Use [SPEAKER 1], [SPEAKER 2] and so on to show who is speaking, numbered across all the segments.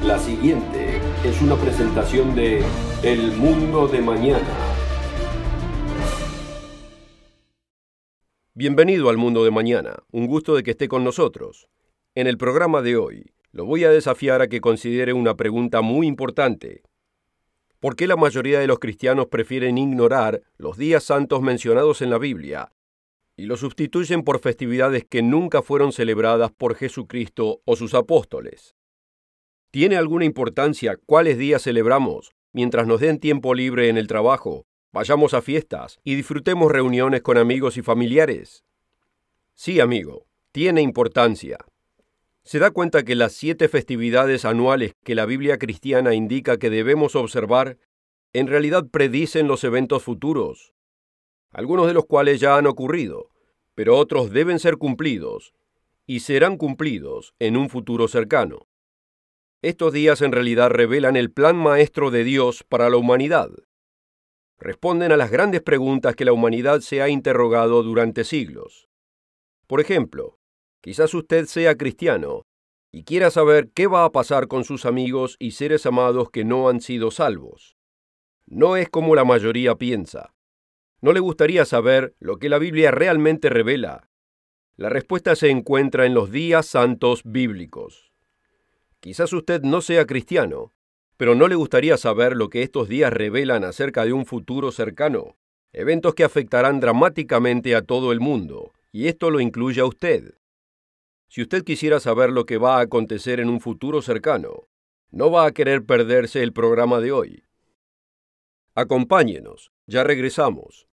[SPEAKER 1] La siguiente es una presentación de El Mundo de Mañana.
[SPEAKER 2] Bienvenido al Mundo de Mañana, un gusto de que esté con nosotros. En el programa de hoy, lo voy a desafiar a que considere una pregunta muy importante. ¿Por qué la mayoría de los cristianos prefieren ignorar los días santos mencionados en la Biblia y los sustituyen por festividades que nunca fueron celebradas por Jesucristo o sus apóstoles? ¿Tiene alguna importancia cuáles días celebramos mientras nos den tiempo libre en el trabajo, vayamos a fiestas y disfrutemos reuniones con amigos y familiares? Sí, amigo, tiene importancia. ¿Se da cuenta que las 7 festividades anuales que la Biblia cristiana indica que debemos observar en realidad predicen los eventos futuros? Algunos de los cuales ya han ocurrido, pero otros deben ser cumplidos y serán cumplidos en un futuro cercano. Estos días en realidad revelan el plan maestro de Dios para la humanidad. Responden a las grandes preguntas que la humanidad se ha interrogado durante siglos. Por ejemplo, quizás usted sea cristiano y quiera saber qué va a pasar con sus amigos y seres amados que no han sido salvos. No es como la mayoría piensa. ¿No le gustaría saber lo que la Biblia realmente revela? La respuesta se encuentra en los días santos bíblicos. Quizás usted no sea cristiano, pero ¿no le gustaría saber lo que estos días revelan acerca de un futuro cercano? Eventos que afectarán dramáticamente a todo el mundo, y esto lo incluye a usted. Si usted quisiera saber lo que va a acontecer en un futuro cercano, no va a querer perderse el programa de hoy. Acompáñenos, ya regresamos.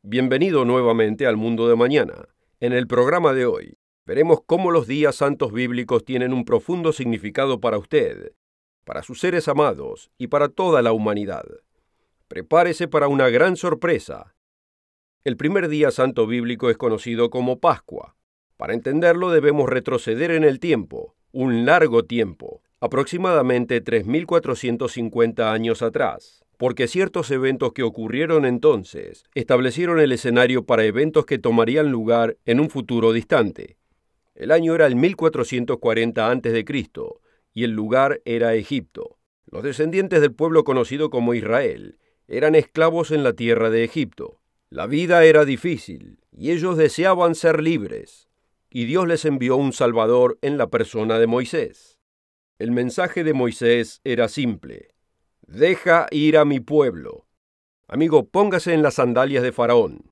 [SPEAKER 2] Bienvenido nuevamente al Mundo de Mañana. En el programa de hoy, veremos cómo los días santos bíblicos tienen un profundo significado para usted, para sus seres amados y para toda la humanidad. Prepárese para una gran sorpresa. El primer día santo bíblico es conocido como Pascua. Para entenderlo debemos retroceder en el tiempo, un largo tiempo, aproximadamente 3.450 años atrás. Porque ciertos eventos que ocurrieron entonces establecieron el escenario para eventos que tomarían lugar en un futuro distante. El año era el 1440 a.C. y el lugar era Egipto. Los descendientes del pueblo conocido como Israel eran esclavos en la tierra de Egipto. La vida era difícil y ellos deseaban ser libres, y Dios les envió un Salvador en la persona de Moisés. El mensaje de Moisés era simple: deja ir a mi pueblo. Amigo, póngase en las sandalias de Faraón.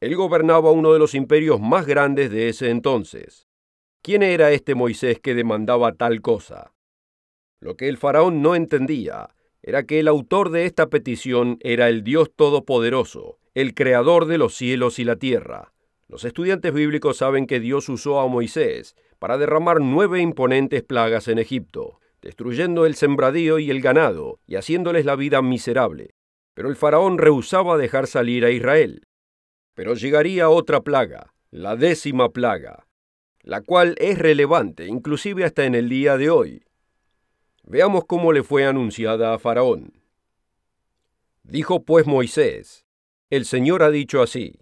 [SPEAKER 2] Él gobernaba uno de los imperios más grandes de ese entonces. ¿Quién era este Moisés que demandaba tal cosa? Lo que el Faraón no entendía era que el autor de esta petición era el Dios Todopoderoso, el Creador de los cielos y la tierra. Los estudiantes bíblicos saben que Dios usó a Moisés para derramar 9 imponentes plagas en Egipto, destruyendo el sembradío y el ganado, y haciéndoles la vida miserable. Pero el faraón rehusaba dejar salir a Israel. Pero llegaría otra plaga, la 10ª plaga, la cual es relevante inclusive hasta en el día de hoy. Veamos cómo le fue anunciada a Faraón. Dijo pues Moisés: el Señor ha dicho así: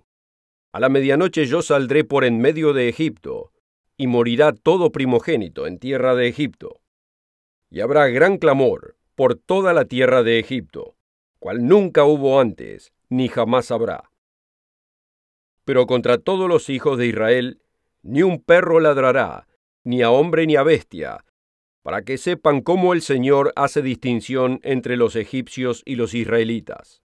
[SPEAKER 2] a la medianoche yo saldré por en medio de Egipto, y morirá todo primogénito en tierra de Egipto. Y habrá gran clamor por toda la tierra de Egipto, cual nunca hubo antes, ni jamás habrá. Pero contra todos los hijos de Israel, ni un perro ladrará, ni a hombre ni a bestia, para que sepan cómo el Señor hace distinción entre los egipcios y los israelitas.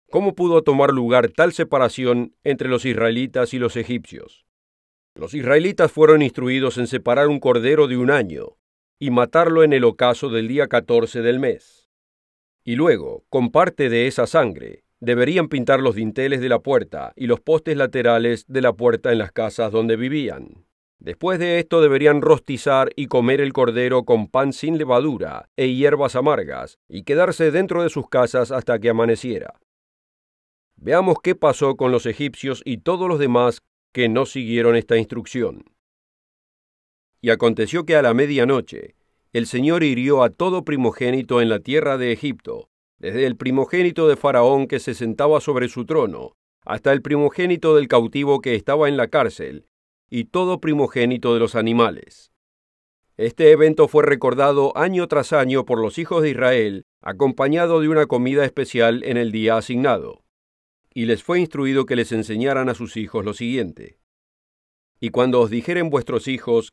[SPEAKER 2] ¿Cómo pudo tomar lugar tal separación entre los israelitas y los egipcios? Los israelitas fueron instruidos en separar un cordero de un año y matarlo en el ocaso del día 14 del mes. Y luego, con parte de esa sangre, deberían pintar los dinteles de la puerta y los postes laterales de la puerta en las casas donde vivían. Después de esto deberían rostizar y comer el cordero con pan sin levadura e hierbas amargas y quedarse dentro de sus casas hasta que amaneciera. Veamos qué pasó con los egipcios y todos los demás que no siguieron esta instrucción. Y aconteció que a la medianoche el Señor hirió a todo primogénito en la tierra de Egipto, desde el primogénito de Faraón que se sentaba sobre su trono, hasta el primogénito del cautivo que estaba en la cárcel, y todo primogénito de los animales. Este evento fue recordado año tras año por los hijos de Israel, acompañado de una comida especial en el día asignado. Y les fue instruido que les enseñaran a sus hijos lo siguiente: y cuando os dijeren vuestros hijos,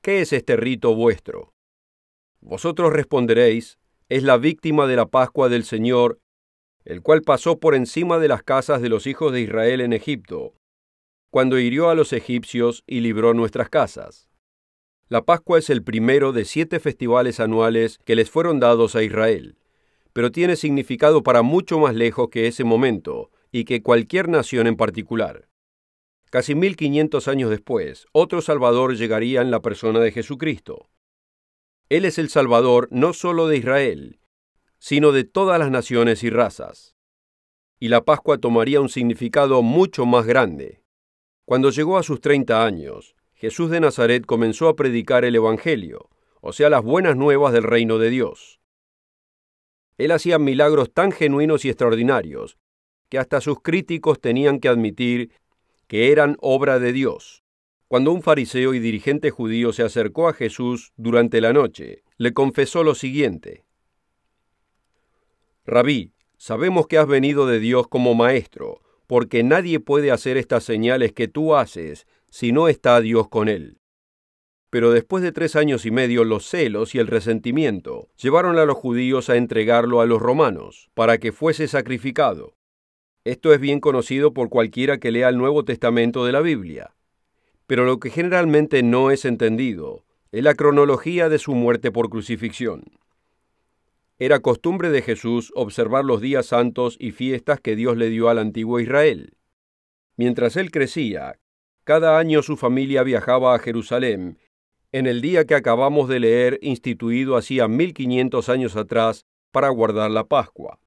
[SPEAKER 2] ¿qué es este rito vuestro? Vosotros responderéis, es la víctima de la Pascua del Señor, el cual pasó por encima de las casas de los hijos de Israel en Egipto, cuando hirió a los egipcios y libró nuestras casas. La Pascua es el primero de 7 festivales anuales que les fueron dados a Israel, pero tiene significado para mucho más lejos que ese momento y que cualquier nación en particular. Casi 1500 años después, otro Salvador llegaría en la persona de Jesucristo. Él es el Salvador no solo de Israel, sino de todas las naciones y razas. Y la Pascua tomaría un significado mucho más grande. Cuando llegó a sus 30 años, Jesús de Nazaret comenzó a predicar el Evangelio, o sea, las buenas nuevas del reino de Dios. Él hacía milagros tan genuinos y extraordinarios que hasta sus críticos tenían que admitir que eran obra de Dios. Cuando un fariseo y dirigente judío se acercó a Jesús durante la noche, le confesó lo siguiente: Rabí, sabemos que has venido de Dios como maestro, porque nadie puede hacer estas señales que tú haces si no está Dios con él. Pero después de 3 años y medio, los celos y el resentimiento llevaron a los judíos a entregarlo a los romanos, para que fuese sacrificado. Esto es bien conocido por cualquiera que lea el Nuevo Testamento de la Biblia. Pero lo que generalmente no es entendido es la cronología de su muerte por crucifixión. Era costumbre de Jesús observar los días santos y fiestas que Dios le dio al antiguo Israel. Mientras él crecía, cada año su familia viajaba a Jerusalén, en el día que acabamos de leer, instituido hacía 1500 años atrás, para guardar la Pascua.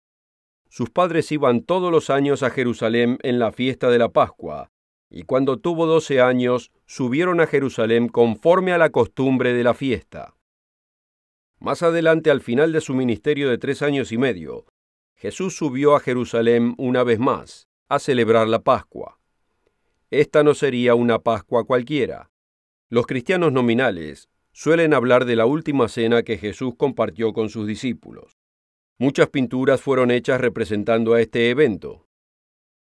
[SPEAKER 2] Sus padres iban todos los años a Jerusalén en la fiesta de la Pascua, y cuando tuvo 12 años, subieron a Jerusalén conforme a la costumbre de la fiesta. Más adelante, al final de su ministerio de 3 años y medio, Jesús subió a Jerusalén una vez más, a celebrar la Pascua. Esta no sería una Pascua cualquiera. Los cristianos nominales suelen hablar de la última cena que Jesús compartió con sus discípulos. Muchas pinturas fueron hechas representando a este evento,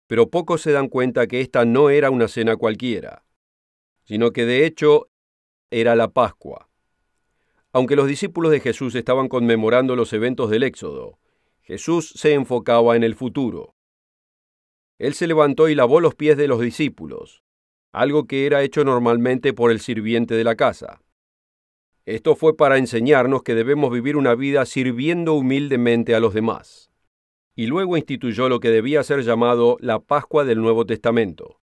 [SPEAKER 2] pero pocos se dan cuenta que esta no era una cena cualquiera, sino que de hecho era la Pascua. Aunque los discípulos de Jesús estaban conmemorando los eventos del Éxodo, Jesús se enfocaba en el futuro. Él se levantó y lavó los pies de los discípulos, algo que era hecho normalmente por el sirviente de la casa. Esto fue para enseñarnos que debemos vivir una vida sirviendo humildemente a los demás. Y luego instituyó lo que debía ser llamado la Pascua del Nuevo Testamento.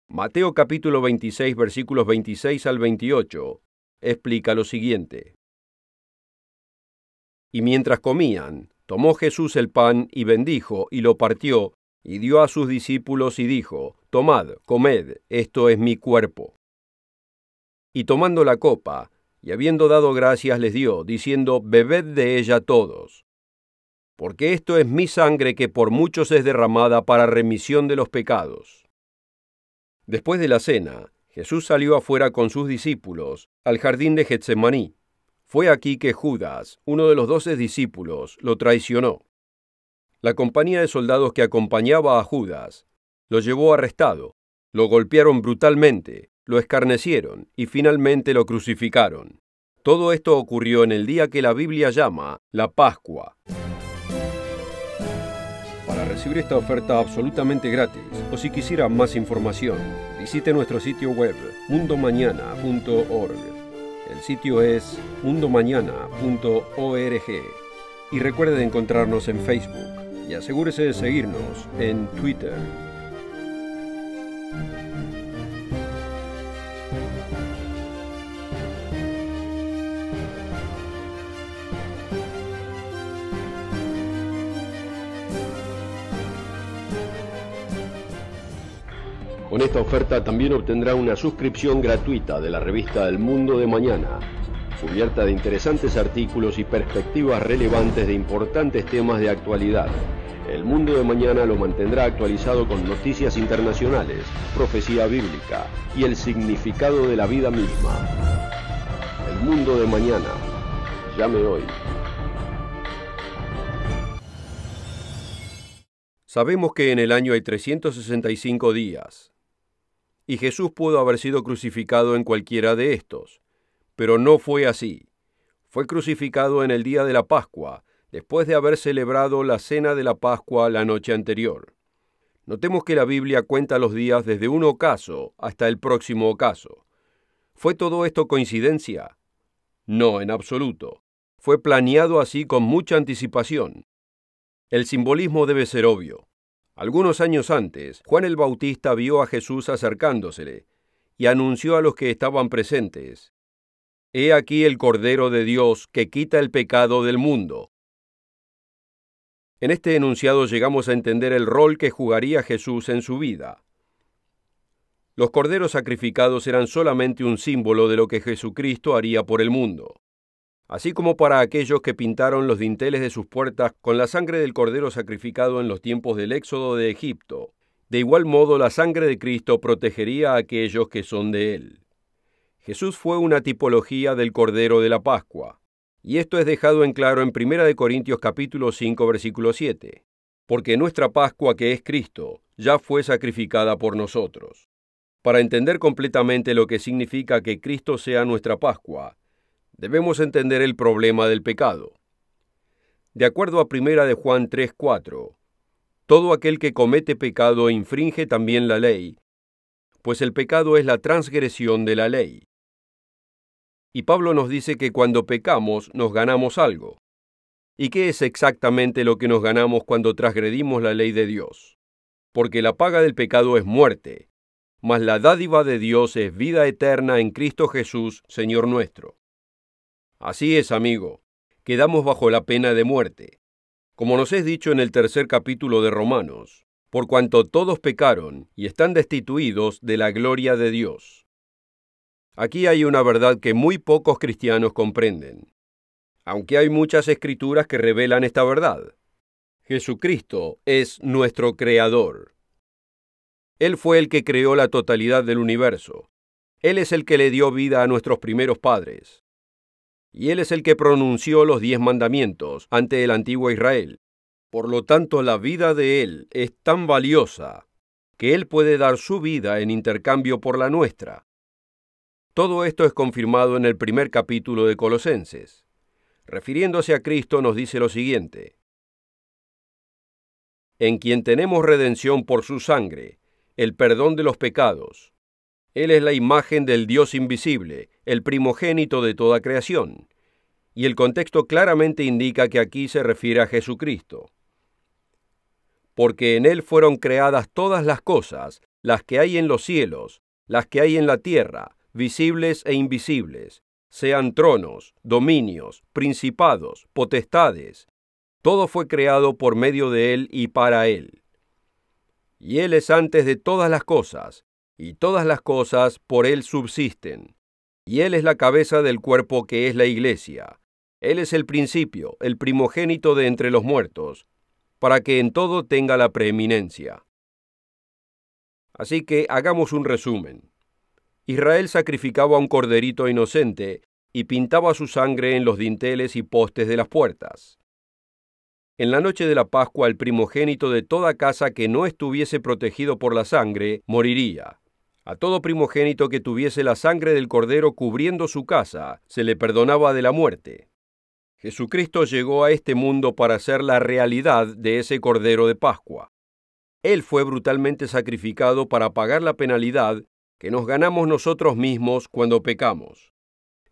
[SPEAKER 2] Mateo capítulo 26, versículos 26 al 28, explica lo siguiente. Y mientras comían, tomó Jesús el pan y bendijo, y lo partió, y dio a sus discípulos y dijo: Tomad, comed, esto es mi cuerpo. Y tomando la copa, y habiendo dado gracias, les dio, diciendo: Bebed de ella todos, porque esto es mi sangre que por muchos es derramada para remisión de los pecados. Después de la cena, Jesús salió afuera con sus discípulos al jardín de Getsemaní. Fue aquí que Judas, uno de los 12 discípulos, lo traicionó. La compañía de soldados que acompañaba a Judas lo llevó arrestado, lo golpearon brutalmente, lo escarnecieron y finalmente lo crucificaron. Todo esto ocurrió en el día que la Biblia llama la Pascua. Para recibir esta oferta absolutamente gratis, o si quisiera más información, visite nuestro sitio web mundomañana.org. El sitio es mundomañana.org. Y recuerde de encontrarnos en Facebook y asegúrese de seguirnos en Twitter.
[SPEAKER 1] Con esta oferta también obtendrá una suscripción gratuita de la revista El Mundo de Mañana, cubierta de interesantes artículos y perspectivas relevantes de importantes temas de actualidad. El Mundo de Mañana lo mantendrá actualizado con noticias internacionales, profecía bíblica y el significado de la vida misma. El Mundo de Mañana. Llame hoy.
[SPEAKER 2] Sabemos que en el año hay 365 días. Y Jesús pudo haber sido crucificado en cualquiera de estos, pero no fue así. Fue crucificado en el día de la Pascua, después de haber celebrado la cena de la Pascua la noche anterior. Notemos que la Biblia cuenta los días desde un ocaso hasta el próximo ocaso. ¿Fue todo esto coincidencia? No, en absoluto. Fue planeado así con mucha anticipación. El simbolismo debe ser obvio. Algunos años antes, Juan el Bautista vio a Jesús acercándosele y anunció a los que estaban presentes: «He aquí el Cordero de Dios que quita el pecado del mundo». En este enunciado llegamos a entender el rol que jugaría Jesús en su vida. Los corderos sacrificados eran solamente un símbolo de lo que Jesucristo haría por el mundo. Así como para aquellos que pintaron los dinteles de sus puertas con la sangre del cordero sacrificado en los tiempos del éxodo de Egipto, de igual modo la sangre de Cristo protegería a aquellos que son de Él. Jesús fue una tipología del Cordero de la Pascua, y esto es dejado en claro en 1 Corintios capítulo 5, versículo 7, porque nuestra Pascua, que es Cristo, ya fue sacrificada por nosotros. Para entender completamente lo que significa que Cristo sea nuestra Pascua, debemos entender el problema del pecado. De acuerdo a 1 de Juan 3:4, todo aquel que comete pecado infringe también la ley, pues el pecado es la transgresión de la ley. Y Pablo nos dice que cuando pecamos nos ganamos algo. ¿Y qué es exactamente lo que nos ganamos cuando transgredimos la ley de Dios? Porque la paga del pecado es muerte, mas la dádiva de Dios es vida eterna en Cristo Jesús, Señor nuestro. Así es, amigo, quedamos bajo la pena de muerte. Como nos es dicho en el 3 capítulo de Romanos, por cuanto todos pecaron y están destituidos de la gloria de Dios. Aquí hay una verdad que muy pocos cristianos comprenden, aunque hay muchas escrituras que revelan esta verdad. Jesucristo es nuestro Creador. Él fue el que creó la totalidad del universo. Él es el que le dio vida a nuestros primeros padres. Y Él es el que pronunció los 10 mandamientos ante el antiguo Israel. Por lo tanto, la vida de Él es tan valiosa que Él puede dar su vida en intercambio por la nuestra. Todo esto es confirmado en el 1 capítulo de Colosenses. Refiriéndose a Cristo nos dice lo siguiente: en quien tenemos redención por su sangre, el perdón de los pecados. Él es la imagen del Dios invisible, el primogénito de toda creación. Y el contexto claramente indica que aquí se refiere a Jesucristo. Porque en Él fueron creadas todas las cosas, las que hay en los cielos, las que hay en la tierra, visibles e invisibles, sean tronos, dominios, principados, potestades. Todo fue creado por medio de Él y para Él. Y Él es antes de todas las cosas, y todas las cosas por Él subsisten. Y Él es la cabeza del cuerpo que es la Iglesia. Él es el principio, el primogénito de entre los muertos, para que en todo tenga la preeminencia. Así que hagamos un resumen. Israel sacrificaba un corderito inocente y pintaba su sangre en los dinteles y postes de las puertas. En la noche de la Pascua, el primogénito de toda casa que no estuviese protegido por la sangre moriría. A todo primogénito que tuviese la sangre del cordero cubriendo su casa, se le perdonaba de la muerte. Jesucristo llegó a este mundo para ser la realidad de ese cordero de Pascua. Él fue brutalmente sacrificado para pagar la penalidad que nos ganamos nosotros mismos cuando pecamos.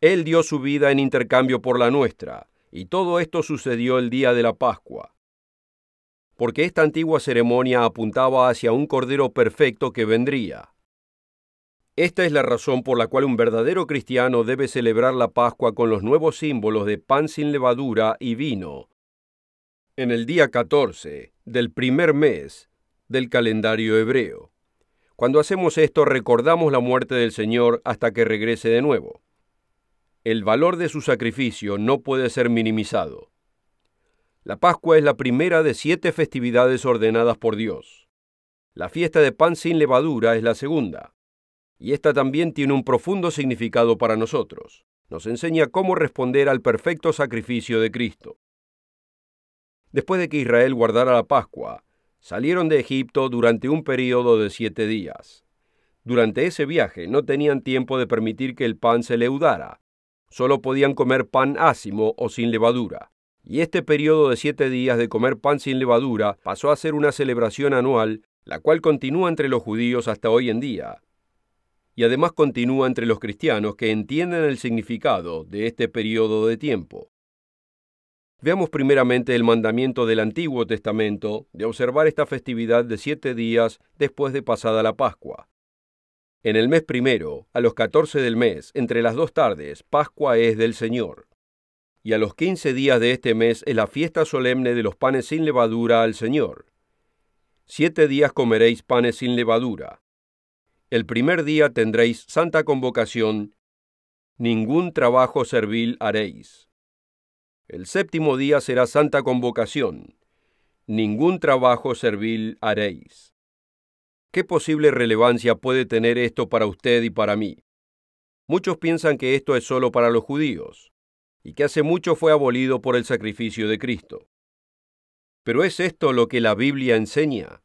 [SPEAKER 2] Él dio su vida en intercambio por la nuestra, y todo esto sucedió el día de la Pascua. Porque esta antigua ceremonia apuntaba hacia un cordero perfecto que vendría. Esta es la razón por la cual un verdadero cristiano debe celebrar la Pascua con los nuevos símbolos de pan sin levadura y vino, en el día 14 del primer mes del calendario hebreo. Cuando hacemos esto, recordamos la muerte del Señor hasta que regrese de nuevo. El valor de su sacrificio no puede ser minimizado. La Pascua es la primera de 7 festividades ordenadas por Dios. La fiesta de pan sin levadura es la segunda, y esta también tiene un profundo significado para nosotros. Nos enseña cómo responder al perfecto sacrificio de Cristo. Después de que Israel guardara la Pascua, salieron de Egipto durante un período de 7 días. Durante ese viaje no tenían tiempo de permitir que el pan se leudara. Solo podían comer pan ácimo o sin levadura. Y este período de 7 días de comer pan sin levadura pasó a ser una celebración anual, la cual continúa entre los judíos hasta hoy en día. Y además continúa entre los cristianos que entienden el significado de este período de tiempo. Veamos primeramente el mandamiento del Antiguo Testamento de observar esta festividad de 7 días después de pasada la Pascua. En el mes primero, a los 14 del mes, entre las 2 tardes, Pascua es del Señor. Y a los 15 días de este mes es la fiesta solemne de los panes sin levadura al Señor. 7 días comeréis panes sin levadura. El primer día tendréis santa convocación, ningún trabajo servil haréis. El séptimo día será santa convocación, ningún trabajo servil haréis. ¿Qué posible relevancia puede tener esto para usted y para mí? Muchos piensan que esto es solo para los judíos, y que hace mucho fue abolido por el sacrificio de Cristo. ¿Pero es esto lo que la Biblia enseña?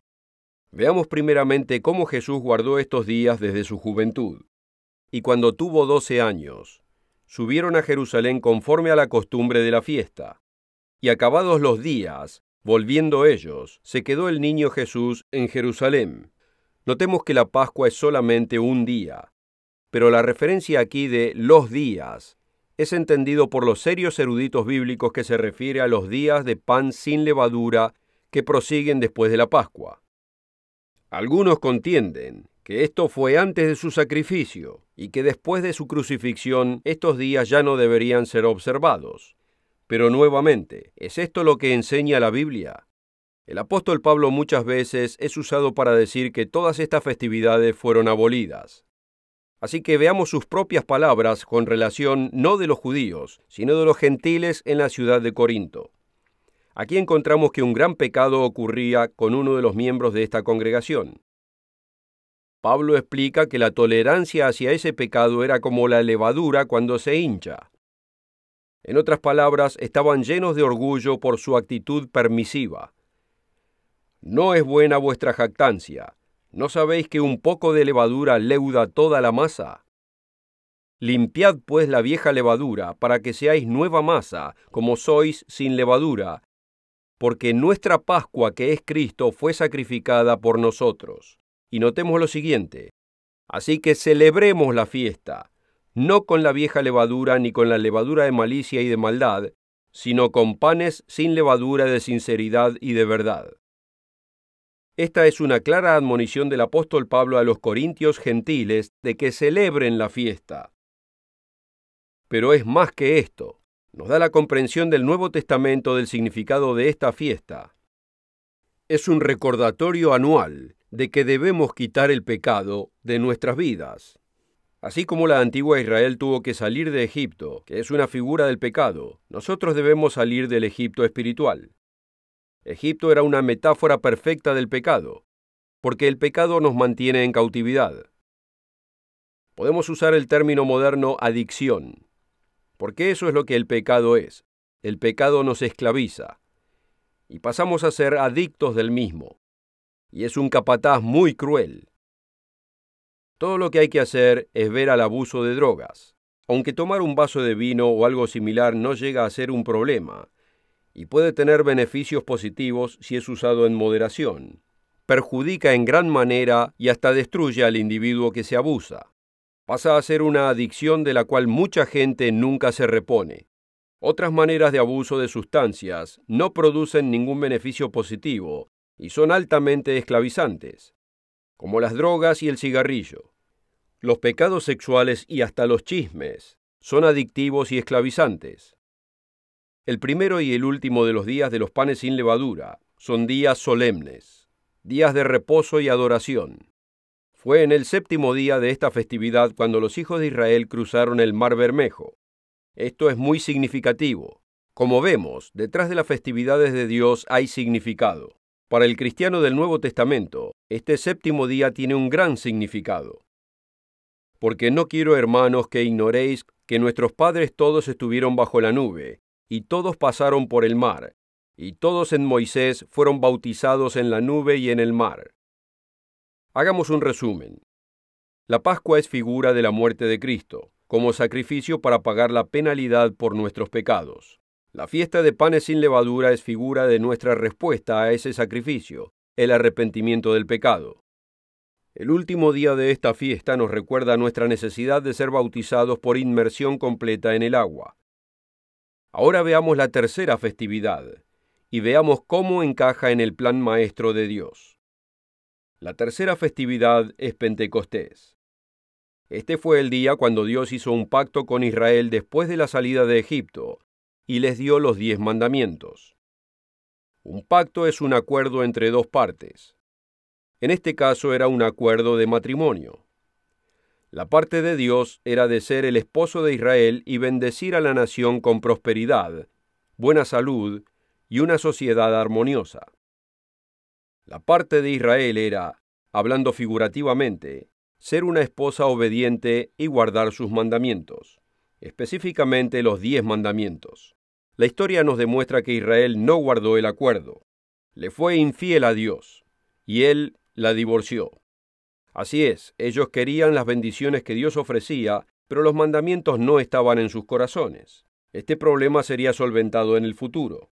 [SPEAKER 2] Veamos primeramente cómo Jesús guardó estos días desde su juventud. Y cuando tuvo 12 años, subieron a Jerusalén conforme a la costumbre de la fiesta. Y acabados los días, volviendo ellos, se quedó el niño Jesús en Jerusalén. Notemos que la Pascua es solamente un día, pero la referencia aquí de los días es entendido por los serios eruditos bíblicos que se refiere a los días de pan sin levadura que prosiguen después de la Pascua. Algunos contienden que esto fue antes de su sacrificio y que después de su crucifixión estos días ya no deberían ser observados. Pero nuevamente, ¿es esto lo que enseña la Biblia? El apóstol Pablo muchas veces es usado para decir que todas estas festividades fueron abolidas. Así que veamos sus propias palabras con relación no de los judíos, sino de los gentiles en la ciudad de Corinto. Aquí encontramos que un gran pecado ocurría con uno de los miembros de esta congregación. Pablo explica que la tolerancia hacia ese pecado era como la levadura cuando se hincha. En otras palabras, estaban llenos de orgullo por su actitud permisiva. No es buena vuestra jactancia. ¿No sabéis que un poco de levadura leuda toda la masa? Limpiad pues la vieja levadura, para que seáis nueva masa, como sois sin levadura, porque nuestra Pascua, que es Cristo, fue sacrificada por nosotros. Y notemos lo siguiente: así que celebremos la fiesta, no con la vieja levadura ni con la levadura de malicia y de maldad, sino con panes sin levadura de sinceridad y de verdad. Esta es una clara admonición del apóstol Pablo a los corintios gentiles de que celebren la fiesta. Pero es más que esto. Nos da la comprensión del Nuevo Testamento del significado de esta fiesta. Es un recordatorio anual de que debemos quitar el pecado de nuestras vidas. Así como la antigua Israel tuvo que salir de Egipto, que es una figura del pecado, nosotros debemos salir del Egipto espiritual. Egipto era una metáfora perfecta del pecado, porque el pecado nos mantiene en cautividad. Podemos usar el término moderno adicción, porque eso es lo que el pecado es. El pecado nos esclaviza, y pasamos a ser adictos del mismo, y es un capataz muy cruel. Todo lo que hay que hacer es ver al abuso de drogas. Aunque tomar un vaso de vino o algo similar no llega a ser un problema, y puede tener beneficios positivos si es usado en moderación, perjudica en gran manera y hasta destruye al individuo que se abusa. Pasa a ser una adicción de la cual mucha gente nunca se repone. Otras maneras de abuso de sustancias no producen ningún beneficio positivo y son altamente esclavizantes, como las drogas y el cigarrillo. Los pecados sexuales y hasta los chismes son adictivos y esclavizantes. El primero y el último de los días de los panes sin levadura son días solemnes, días de reposo y adoración. Fue en el 7º día de esta festividad cuando los hijos de Israel cruzaron el Mar Bermejo. Esto es muy significativo. Como vemos, detrás de las festividades de Dios hay significado. Para el cristiano del Nuevo Testamento, este 7º día tiene un gran significado. Porque no quiero, hermanos, que ignoréis que nuestros padres todos estuvieron bajo la nube, y todos pasaron por el mar, y todos en Moisés fueron bautizados en la nube y en el mar. Hagamos un resumen. La Pascua es figura de la muerte de Cristo, como sacrificio para pagar la penalidad por nuestros pecados. La fiesta de panes sin levadura es figura de nuestra respuesta a ese sacrificio, el arrepentimiento del pecado. El último día de esta fiesta nos recuerda nuestra necesidad de ser bautizados por inmersión completa en el agua. Ahora veamos la tercera festividad, y veamos cómo encaja en el plan maestro de Dios. La tercera festividad es Pentecostés. Este fue el día cuando Dios hizo un pacto con Israel después de la salida de Egipto, y les dio los 10 mandamientos. Un pacto es un acuerdo entre dos partes. En este caso era un acuerdo de matrimonio. La parte de Dios era de ser el esposo de Israel y bendecir a la nación con prosperidad, buena salud y una sociedad armoniosa. La parte de Israel era, hablando figurativamente, ser una esposa obediente y guardar sus mandamientos, específicamente los 10 mandamientos. La historia nos demuestra que Israel no guardó el acuerdo, le fue infiel a Dios, y él la divorció. Así es, ellos querían las bendiciones que Dios ofrecía, pero los mandamientos no estaban en sus corazones. Este problema sería solventado en el futuro.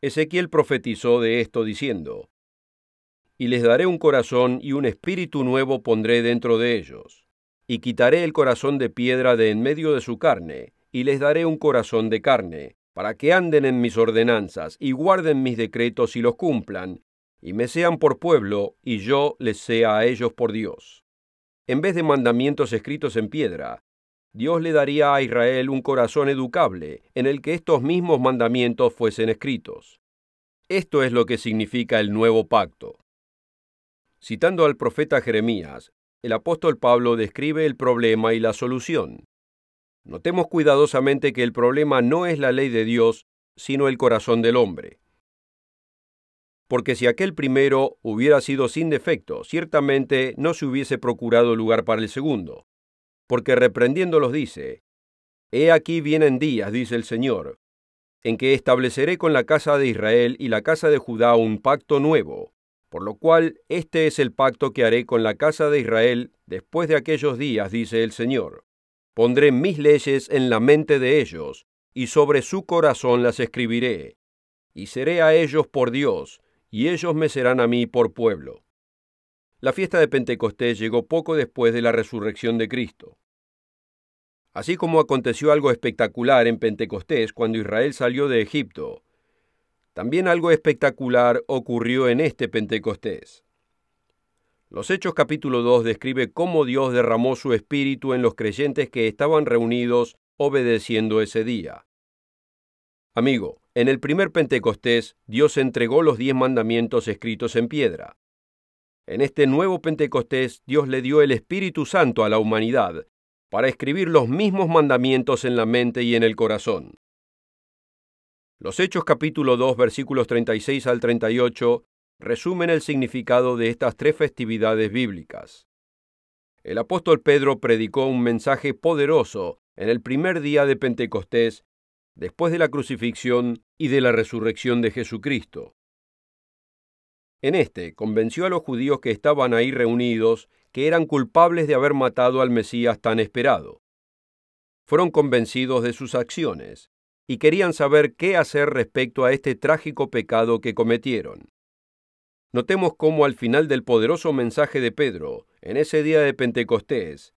[SPEAKER 2] Ezequiel profetizó de esto diciendo: «Y les daré un corazón y un espíritu nuevo pondré dentro de ellos, y quitaré el corazón de piedra de en medio de su carne, y les daré un corazón de carne, para que anden en mis ordenanzas y guarden mis decretos y los cumplan, y me sean por pueblo, y yo les sea a ellos por Dios». En vez de mandamientos escritos en piedra, Dios le daría a Israel un corazón educable, en el que estos mismos mandamientos fuesen escritos. Esto es lo que significa el nuevo pacto. Citando al profeta Jeremías, el apóstol Pablo describe el problema y la solución. Notemos cuidadosamente que el problema no es la ley de Dios, sino el corazón del hombre. Porque si aquel primero hubiera sido sin defecto, ciertamente no se hubiese procurado lugar para el segundo. Porque reprendiéndolos dice: «He aquí vienen días, dice el Señor, en que estableceré con la casa de Israel y la casa de Judá un pacto nuevo, por lo cual este es el pacto que haré con la casa de Israel después de aquellos días, dice el Señor. Pondré mis leyes en la mente de ellos, y sobre su corazón las escribiré, y seré a ellos por Dios, y ellos me serán a mí por pueblo». La fiesta de Pentecostés llegó poco después de la resurrección de Cristo. Así como aconteció algo espectacular en Pentecostés cuando Israel salió de Egipto, también algo espectacular ocurrió en este Pentecostés. Los Hechos capítulo 2 describe cómo Dios derramó su espíritu en los creyentes que estaban reunidos obedeciendo ese día. Amigo, en el primer Pentecostés, Dios entregó los 10 mandamientos escritos en piedra. En este nuevo Pentecostés, Dios le dio el Espíritu Santo a la humanidad para escribir los mismos mandamientos en la mente y en el corazón. Los Hechos capítulo 2, versículos 36 al 38, resumen el significado de estas 3 festividades bíblicas. El apóstol Pedro predicó un mensaje poderoso en el primer día de Pentecostés, después de la crucifixión y de la resurrección de Jesucristo. En este, convenció a los judíos que estaban ahí reunidos que eran culpables de haber matado al Mesías tan esperado. Fueron convencidos de sus acciones y querían saber qué hacer respecto a este trágico pecado que cometieron. Notemos cómo al final del poderoso mensaje de Pedro, en ese día de Pentecostés,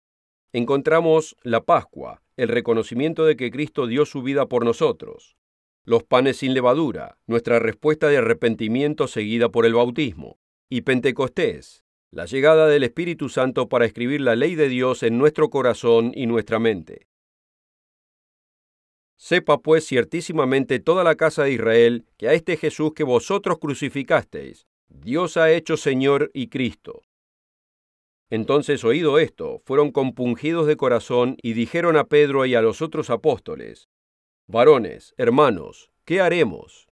[SPEAKER 2] encontramos la Pascua, el reconocimiento de que Cristo dio su vida por nosotros, los panes sin levadura, nuestra respuesta de arrepentimiento seguida por el bautismo, y Pentecostés, la llegada del Espíritu Santo para escribir la ley de Dios en nuestro corazón y nuestra mente. Sepa pues ciertísimamente toda la casa de Israel que a este Jesús que vosotros crucificasteis, Dios ha hecho Señor y Cristo. Entonces, oído esto, fueron compungidos de corazón y dijeron a Pedro y a los otros apóstoles: Varones, hermanos, ¿qué haremos?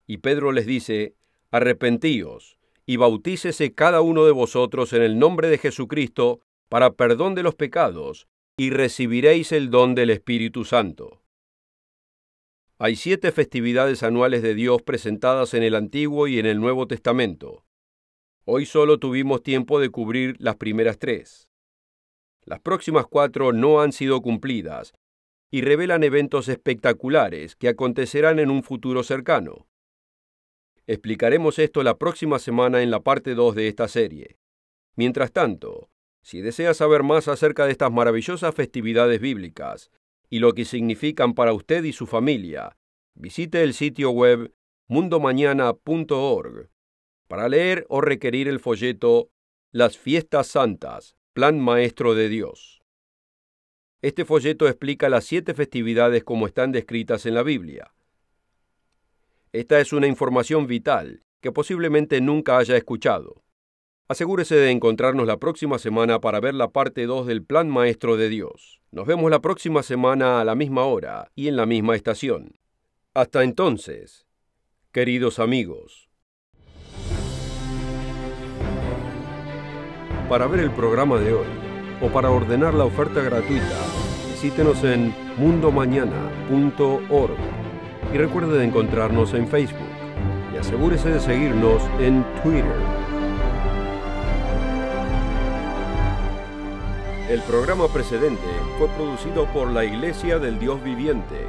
[SPEAKER 2] Y Pedro les dice: Arrepentíos, y bautícese cada uno de vosotros en el nombre de Jesucristo para perdón de los pecados, y recibiréis el don del Espíritu Santo. Hay 7 festividades anuales de Dios presentadas en el Antiguo y en el Nuevo Testamento. Hoy solo tuvimos tiempo de cubrir las primeras 3. Las próximas 4 no han sido cumplidas y revelan eventos espectaculares que acontecerán en un futuro cercano. Explicaremos esto la próxima semana en la parte 2 de esta serie. Mientras tanto, si desea saber más acerca de estas maravillosas festividades bíblicas y lo que significan para usted y su familia, visite el sitio web mundomañana.org para leer o requerir el folleto Las Fiestas Santas, Plan Maestro de Dios. Este folleto explica las 7 festividades como están descritas en la Biblia. Esta es una información vital que posiblemente nunca haya escuchado. Asegúrese de encontrarnos la próxima semana para ver la parte 2 del Plan Maestro de Dios. Nos vemos la próxima semana a la misma hora y en la misma estación. Hasta entonces, queridos amigos. Para ver el programa de hoy o para ordenar la oferta gratuita, visítenos en mundomañana.org y recuerde de encontrarnos en Facebook y asegúrese de seguirnos en Twitter. El programa precedente fue producido por la Iglesia del Dios Viviente